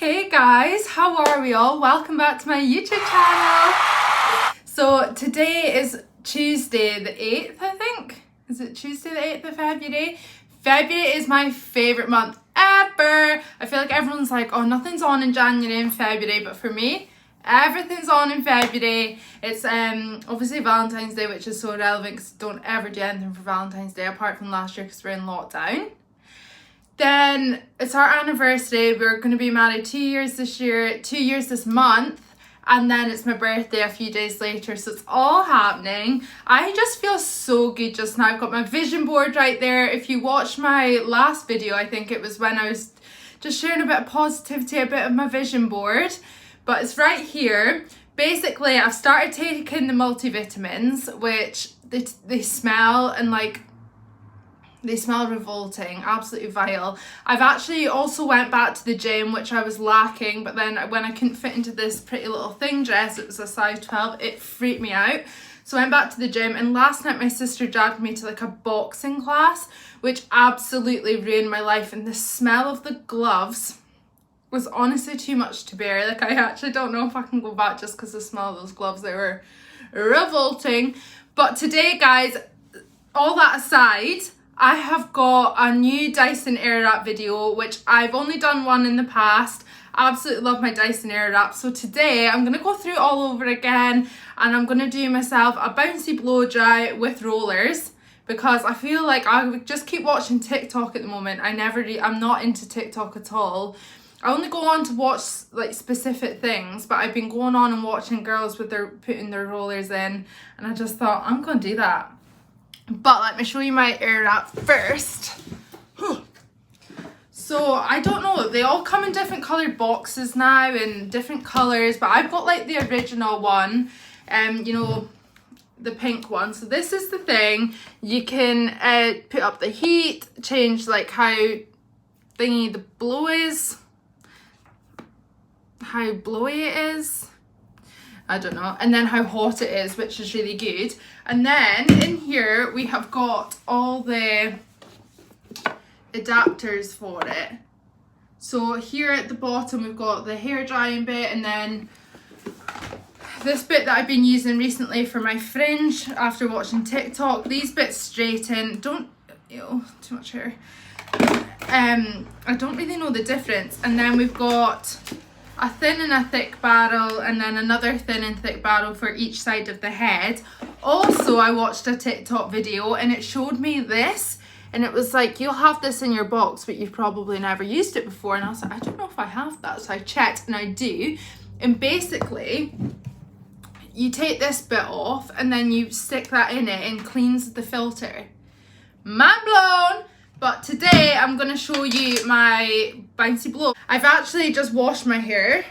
Hey guys, how are we all? Welcome back to my YouTube channel. So today is Tuesday the 8th, I think. Is it Tuesday the 8th of February? February is my favourite month ever. I feel like everyone's like, oh, nothing's on in January and February, but for me, everything's on in February. It's obviously Valentine's Day, which is so relevant because don't ever do anything for Valentine's Day apart from last year because we're in lockdown. Then it's our anniversary. We're going to be married 2 years this year, 2 years this month, and then it's my birthday a few days later, so it's all happening. I just feel so good just now. I've got my vision board right there. If you watched my last video, I think it was when I was just sharing a bit of positivity, a bit of my vision board, but it's right here. Basically, I've started taking the multivitamins, which they smell and like, they smell revolting, absolutely vile. I've actually also went back to the gym, which I was lacking, but then when I couldn't fit into this pretty little thing dress, it was a size 12, it freaked me out. So I went back to the gym, and last night my sister dragged me to like a boxing class, which absolutely ruined my life, and the smell of the gloves was honestly too much to bear. Like, I actually don't know if I can go back just because the smell of those gloves, they were revolting. But today, guys, all that aside, I have got a new DYSON AIRWRAP video, which I've only done one in the past. I absolutely love my DYSON AIRWRAP. So today I'm going to go through it all over again, and I'm going to do myself a bouncy blow dry with rollers, because I feel like I just keep watching TikTok at the moment. I'm not into TikTok at all. I only go on to watch like specific things, but I've been going on and watching girls with putting their rollers in, and I just thought I'm going to do that. But let me show you my AirWrap first. So I don't know, they all come in different coloured boxes now in different colours, but I've got like the original one, you know, the pink one. So this is the thing. You can put up the heat, change like how thingy the blow is, how blowy it is, I don't know, and then how hot it is, which is really good. And then in here we have got all the adapters for it. So here at the bottom we've got the hair drying bit, and then this bit that I've been using recently for my fringe after watching TikTok. These bits straighten, don't, ew, too much hair. I don't really know the difference. And then we've got a thin and a thick barrel, and then another thin and thick barrel for each side of the head. Also, I watched a TikTok video and it showed me this, and it was like, you'll have this in your box, but you've probably never used it before. And I was like, I don't know if I have that. So I checked, and I do. And basically, you take this bit off and then you stick that in it and cleans the filter. Mind blown! But today I'm going to show you my bouncy blow. I've actually just washed my hair.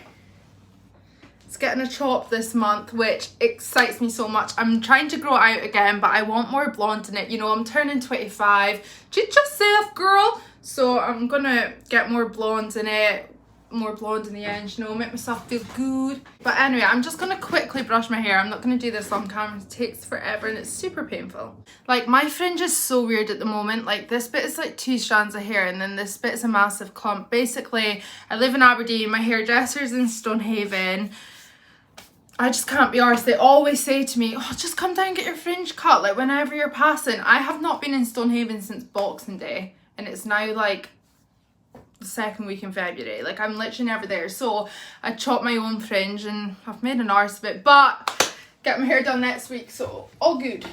It's getting a chop this month, which excites me so much. I'm trying to grow it out again, but I want more blonde in it. You know, I'm turning 25. Treat yourself, girl. So I'm going to get more blonde in it. More blonde in the end, you know, make myself feel good. But anyway, I'm just gonna quickly brush my hair. I'm not gonna do this on camera, it takes forever and it's super painful. Like, my fringe is so weird at the moment. Like, this bit is like 2 strands of hair, and then this bit is a massive clump. Basically, I live in Aberdeen, my hairdresser's in Stonehaven. I just can't be arsed. They always say to me, oh, just come down and get your fringe cut, like whenever you're passing. I have not been in Stonehaven since Boxing Day, and it's now like the second week in February. Like, I'm literally never there. So I chopped my own fringe and I've made an arse of it, but get my hair done next week, so all good.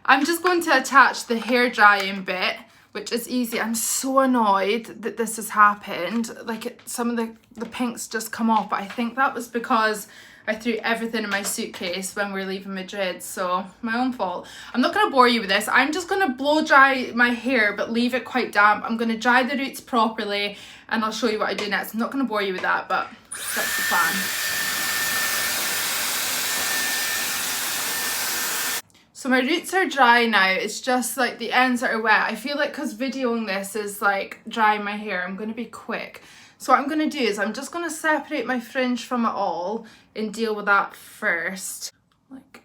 I'm just going to attach the hair drying bit, which is easy. I'm so annoyed that this has happened. Like, some of the pinks just come off, but I think that was because I threw everything in my suitcase when we were leaving Madrid, so my own fault. I'm not going to bore you with this. I'm just going to blow dry my hair, but leave it quite damp. I'm going to dry the roots properly, and I'll show you what I do next. I'm not going to bore you with that, but that's the plan. So my roots are dry now. It's just like the ends that are wet. I feel like because videoing this is like drying my hair, I'm going to be quick. So what I'm going to do is I'm just going to separate my fringe from it all and deal with that first. Like,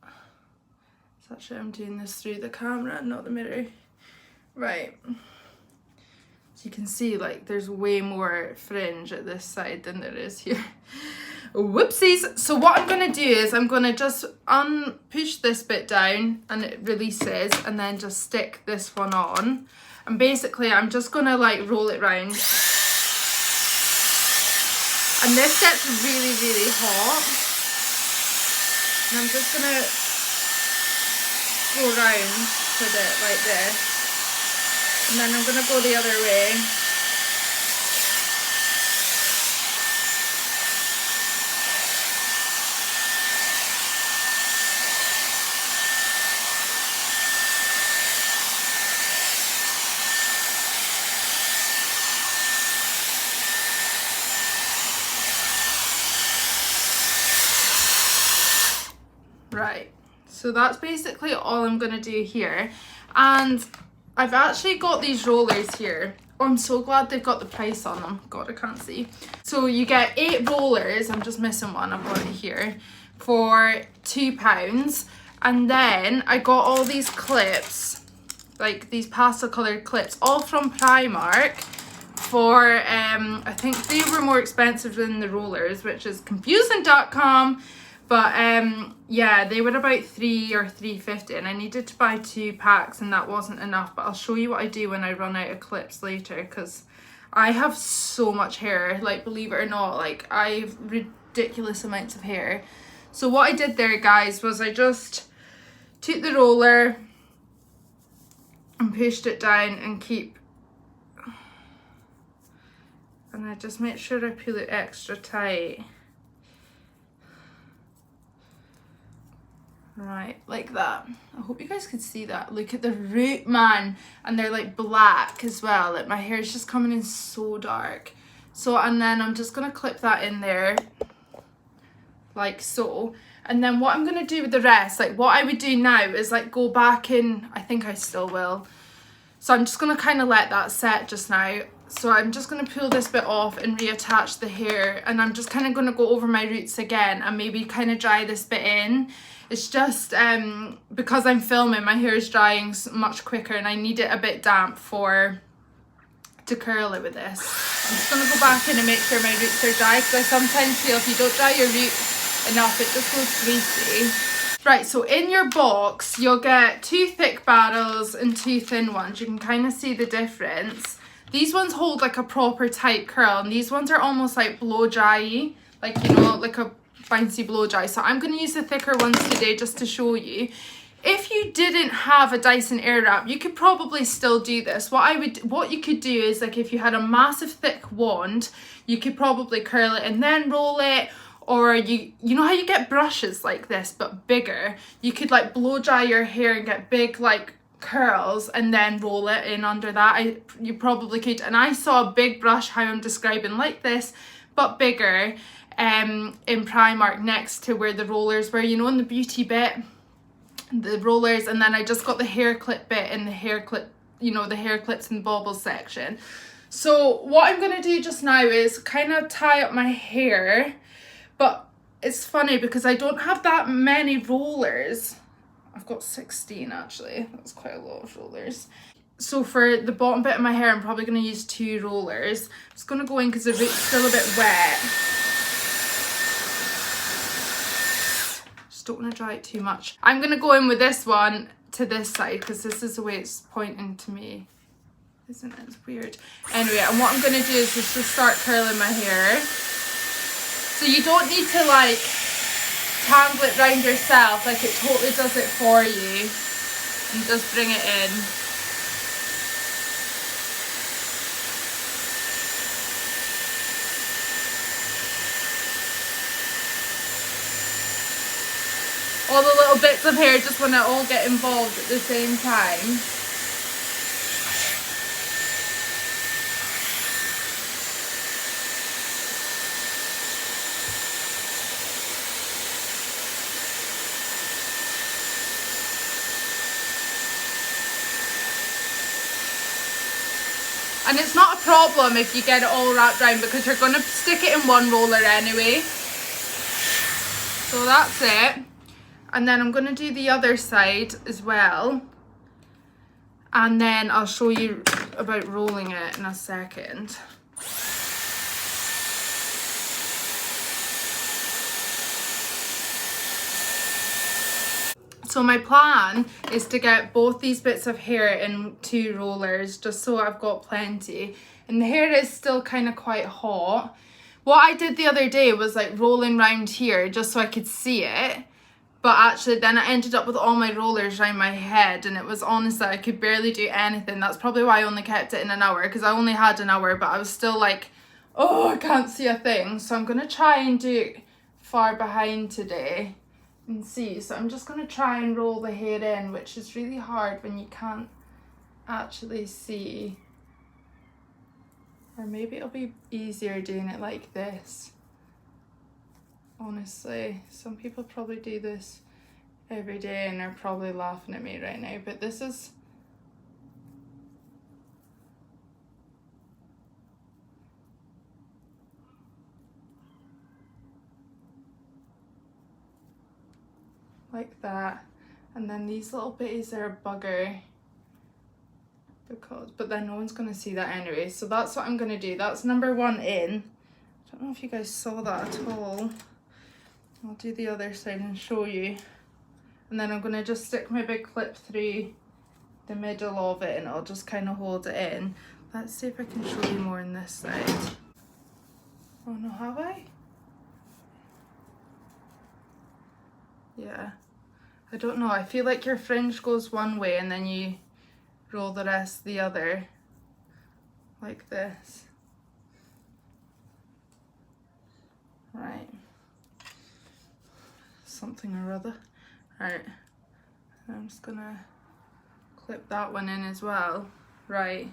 so actually I'm doing this through the camera, not the mirror. Right. So you can see like there's way more fringe at this side than there is here. Whoopsies. So what I'm going to do is I'm going to just push this bit down and it releases, and then just stick this one on. And basically I'm just going to like roll it round. And this gets really, really hot. And I'm just going to go round with it like this. And then I'm going to go the other way. Right, so that's basically all I'm going to do here. And I've actually got these rollers here. Oh, I'm so glad they've got the price on them. God, I can't see. So you get 8 rollers. I'm just missing one. I've got it here for £2. And then I got all these clips, like these pastel coloured clips, all from Primark for, I think they were more expensive than the rollers, which is confusing.com. But yeah, they were about £3 or £3.50, and I needed to buy 2 packs and that wasn't enough. But I'll show you what I do when I run out of clips later, because I have so much hair, like, believe it or not, like I have ridiculous amounts of hair. So what I did there, guys, was I just took the roller and pushed it down and I just make sure I pull it extra tight. Right, like that. I hope you guys could see that. Look at the root, man. And they're like black as well. Like my hair is just coming in so dark. So, and then I'm just going to clip that in there. Like so. And then what I'm going to do with the rest, like what I would do now is like go back in. I think I still will. So I'm just going to kind of let that set just now. So I'm just going to pull this bit off and reattach the hair. And I'm just kind of going to go over my roots again and maybe kind of dry this bit in. It's just because I'm filming, my hair is drying much quicker and I need it a bit damp to curl it with this. I'm just going to go back in and make sure my roots are dry, because I sometimes feel if you don't dry your root enough, it just goes greasy. Right, so in your box, you'll get 2 thick barrels and 2 thin ones. You can kind of see the difference. These ones hold like a proper tight curl, and these ones are almost like blow dry, like, you know, like a bouncy blow dry. So I'm going to use the thicker ones today just to show you. If you didn't have a Dyson Airwrap, you could probably still do this. What you could do is, like, if you had a massive thick wand, you could probably curl it and then roll it. Or you know how you get brushes like this but bigger? You could like blow dry your hair and get big like curls and then roll it in under that. You probably could. And I saw a big brush, how I'm describing, like this but bigger, in Primark next to where the rollers were, you know, in the beauty bit, the rollers. And then I just got the hair clip bit in the hair clip, you know, the hair clips and bobbles section. So what I'm going to do just now is kind of tie up my hair. But it's funny because I don't have that many rollers. I've got 16 actually. That's quite a lot of rollers. So for the bottom bit of my hair, I'm probably going to use 2 rollers. I'm just going to go in because the root's still a bit wet. Just don't want to dry it too much. I'm going to go in with this one to this side because this is the way it's pointing to me. Isn't it? It's weird. Anyway, and what I'm going to do is just start curling my hair. So you don't need to like tangle it round yourself, like it totally does it for you. And just bring it in. All the little bits of hair just want to all get involved at the same time. And it's not a problem if you get it all wrapped around because you're going to stick it in one roller anyway. So that's it. And then I'm going to do the other side as well. And then I'll show you about rolling it in a second. So my plan is to get both these bits of hair in 2 rollers, just so I've got plenty. And the hair is still kind of quite hot. What I did the other day was like rolling round here just so I could see it. But actually then I ended up with all my rollers around my head, and it was honestly, I could barely do anything. That's probably why I only kept it in an hour, because I only had an hour, but I was still like, oh, I can't see a thing. So I'm going to try and do it far behind today and see. So I'm just going to try and roll the hair in, which is really hard when you can't actually see. Or maybe it'll be easier doing it like this. Honestly, some people probably do this every day and are probably laughing at me right now, but this is like that. And then these little bitties are a bugger, but then no one's going to see that anyway. So that's what I'm going to do. That's number 1 in. I don't know if you guys saw that at all. I'll do the other side and show you. And then I'm going to just stick my big clip through the middle of it, and I'll just kind of hold it in. Let's see if I can show you more on this side. Oh no, have I? Yeah. I don't know. I feel like your fringe goes one way and then you roll the rest the other. Like this. Right. Something or other. Right. I'm just gonna clip that one in as well. Right.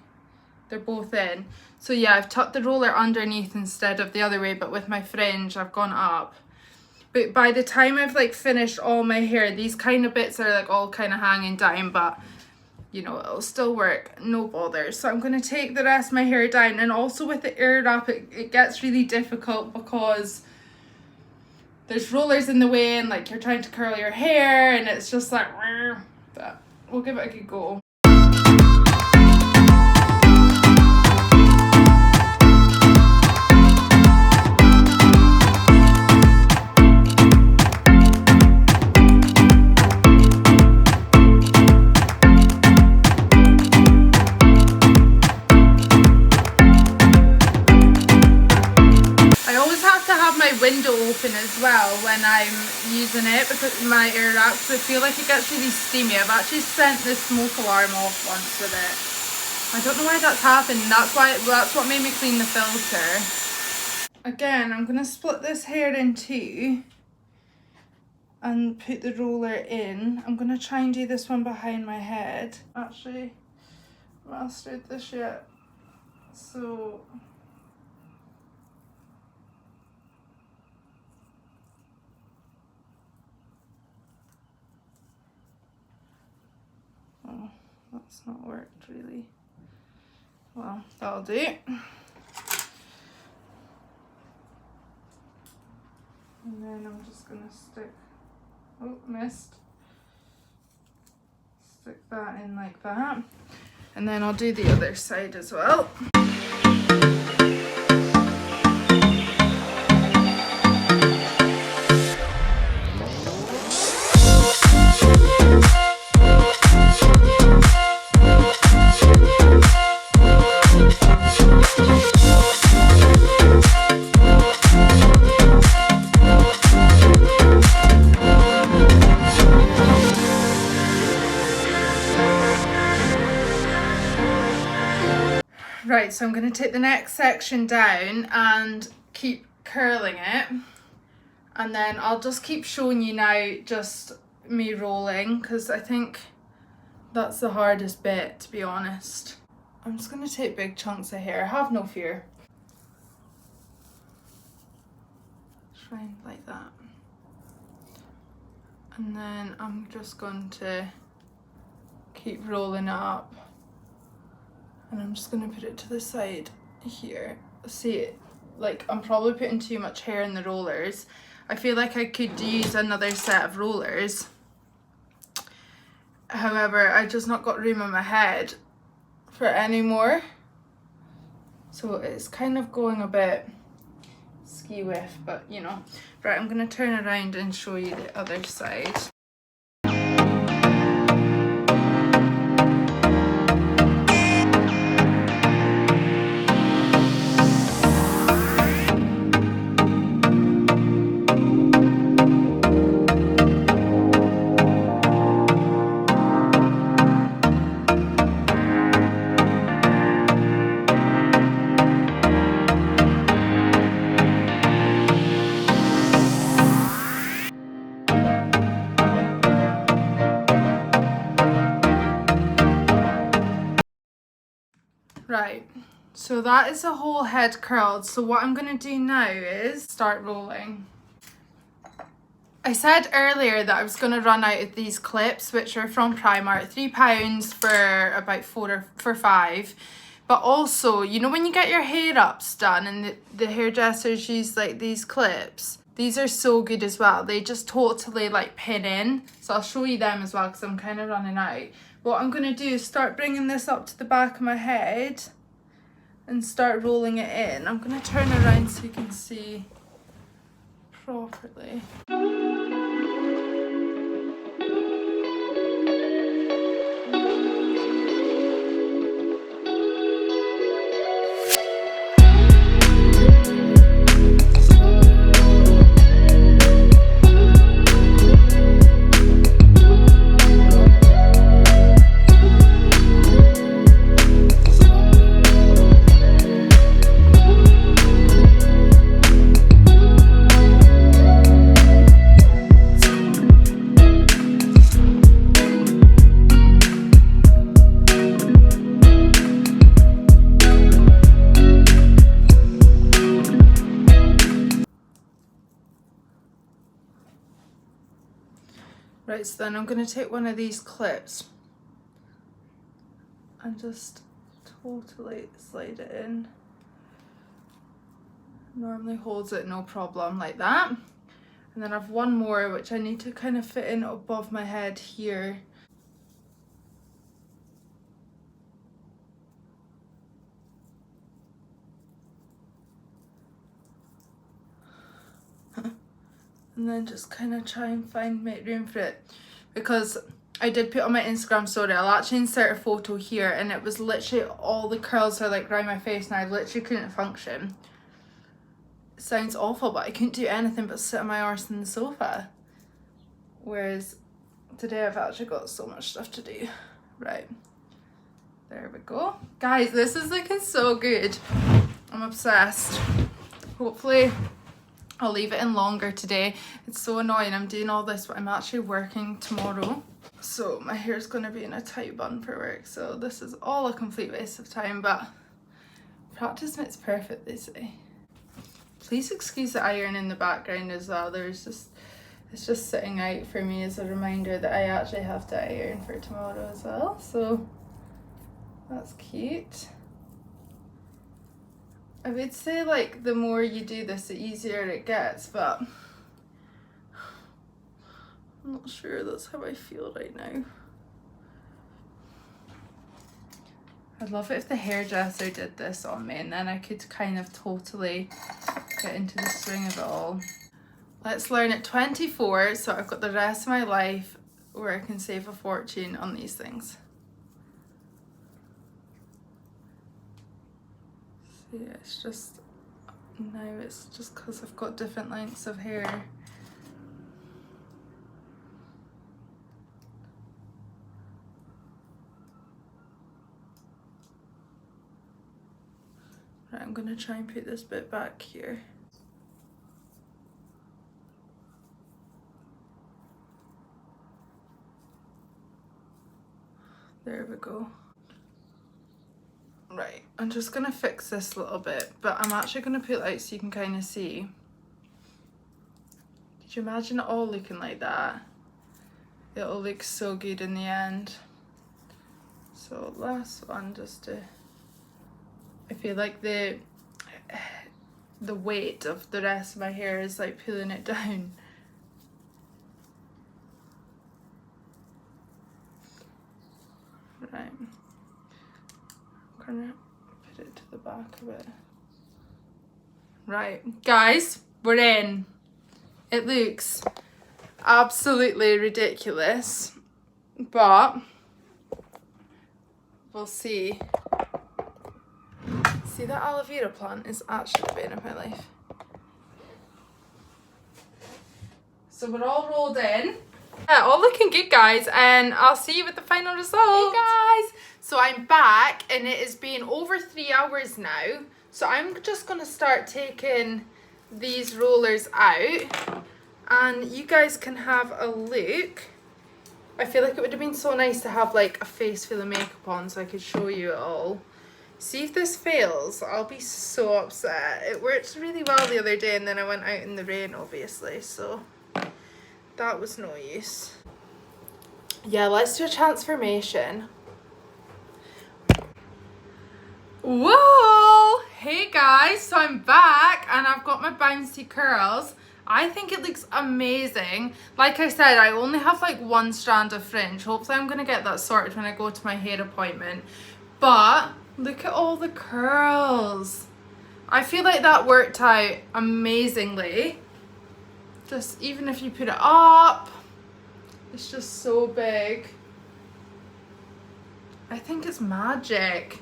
They're both in. So yeah, I've tucked the roller underneath instead of the other way, but with my fringe I've gone up. But by the time I've like finished all my hair, these kind of bits are like all kind of hanging down, but you know, it'll still work, no bother. So I'm going to take the rest of my hair down. And also with the air wrap, it gets really difficult because there's rollers in the way and like you're trying to curl your hair and it's just like, but we'll give it a good go. Window open as well when I'm using it because my air wrap, so I feel like it gets really steamy. I've actually sent the smoke alarm off once with it. I don't know why that's happened. That's what made me clean the filter. Again, I'm gonna split this hair in 2 and put the roller in. I'm gonna try and do this one behind my head. Actually mastered this yet, so that's not worked really. Well, that'll do. And then I'm just gonna stick, oh, missed. Stick that in like that. And then I'll do the other side as well. Right, so I'm going to take the next section down and keep curling it, and then I'll just keep showing you now just me rolling because I think that's the hardest bit, to be honest. I'm just going to take big chunks of hair, have no fear. Try like that. And then I'm just going to keep rolling it up. And I'm just going to put it to the side here. See, like I'm probably putting too much hair in the rollers. I feel like I could use another set of rollers. However, I just not got room on my head for for it anymore. So it's kind of going a bit ski whiff, but you know. Right, I'm gonna turn around and show you the other side. Right, so that is the whole head curled. So what I'm going to do now is start rolling. I said earlier that I was going to run out of these clips, which are from Primark, £3 for about four for five. But also, you know when you get your hair ups done and the hairdressers use like these clips? These are so good as well. They just totally like pin in. So I'll show you them as well because I'm kind of running out. What I'm going to do is start bringing this up to the back of my head and start rolling it in. I'm going to turn around so you can see properly. Right, so then I'm going to take one of these clips and just totally slide it in. Normally holds it no problem like that. And then I've one more which I need to kind of fit in above my head here. And then just kind of try and make room for it, because I did put on my Instagram story, I'll actually insert a photo here, and it was literally all the curls are like around my face and I literally couldn't function. It sounds awful, but I couldn't do anything but sit on my arse in the sofa. Whereas today I've actually got so much stuff to do. Right, there we go. Guys, this is looking so good. I'm obsessed. Hopefully I'll leave it in longer today. It's so annoying, I'm doing all this but I'm actually working tomorrow. So my hair's going to be in a tight bun for work. So this is all a complete waste of time, but practice makes perfect, they say. Please excuse the iron in the background as well. It's just sitting out for me as a reminder that I actually have to iron for tomorrow as well. So that's cute. I would say like the more you do this, the easier it gets, but I'm not sure that's how I feel right now. I'd love it if the hairdresser did this on me and then I could kind of totally get into the swing of it all. Let's learn at 24, so I've got the rest of my life where I can save a fortune on these things. So yeah, it's just, now it's just because I've got different lengths of hair. Right, I'm going to try and put this bit back here. There we go. Right, I'm just going to fix this a little bit, but I'm actually going to put it out so you can kind of see. Did you imagine it all looking like that? It'll look so good in the end. So last one, just to, I feel like the weight of the rest of my hair is like pulling it down. Right. back of it. Right, guys, we're in. It looks absolutely ridiculous, but we'll see. See, that aloe vera plant is actually the bane of my life. So we're all rolled in. Yeah, all looking good, guys, and I'll see you with the final result. Hey guys, so I'm back and it has been over 3 hours now. So I'm just gonna start taking these rollers out and you guys can have a look. I feel like it would have been so nice to have like a face full of makeup on so I could show you it all. See if this fails, I'll be so upset. It worked really well the other day and then I went out in the rain, obviously, so that was no use. Yeah, let's do a transformation. Whoa! Hey guys, so I'm back and I've got my bouncy curls. I think it looks amazing. Like I said, I only have like one strand of fringe. Hopefully I'm gonna get that sorted when I go to my hair appointment. But look at all the curls. I feel like that worked out amazingly. Just even if you put it up, it's just so big. I think it's magic.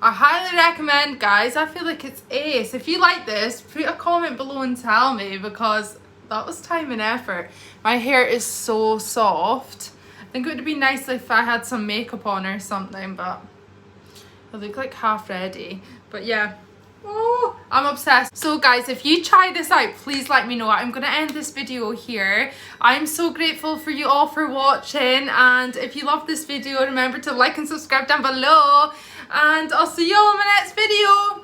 I highly recommend, guys. I feel like it's ace. If you like this, put a comment below and tell me, because that was time and effort. My hair is so soft. I think it would be nice if I had some makeup on or something, but I look like half ready. But yeah. Oh, I'm obsessed. So guys, if you try this out, please let me know. I'm gonna end this video here. I'm so grateful for you all for watching, and if you love this video, remember to like and subscribe down below, and I'll see you all in my next video.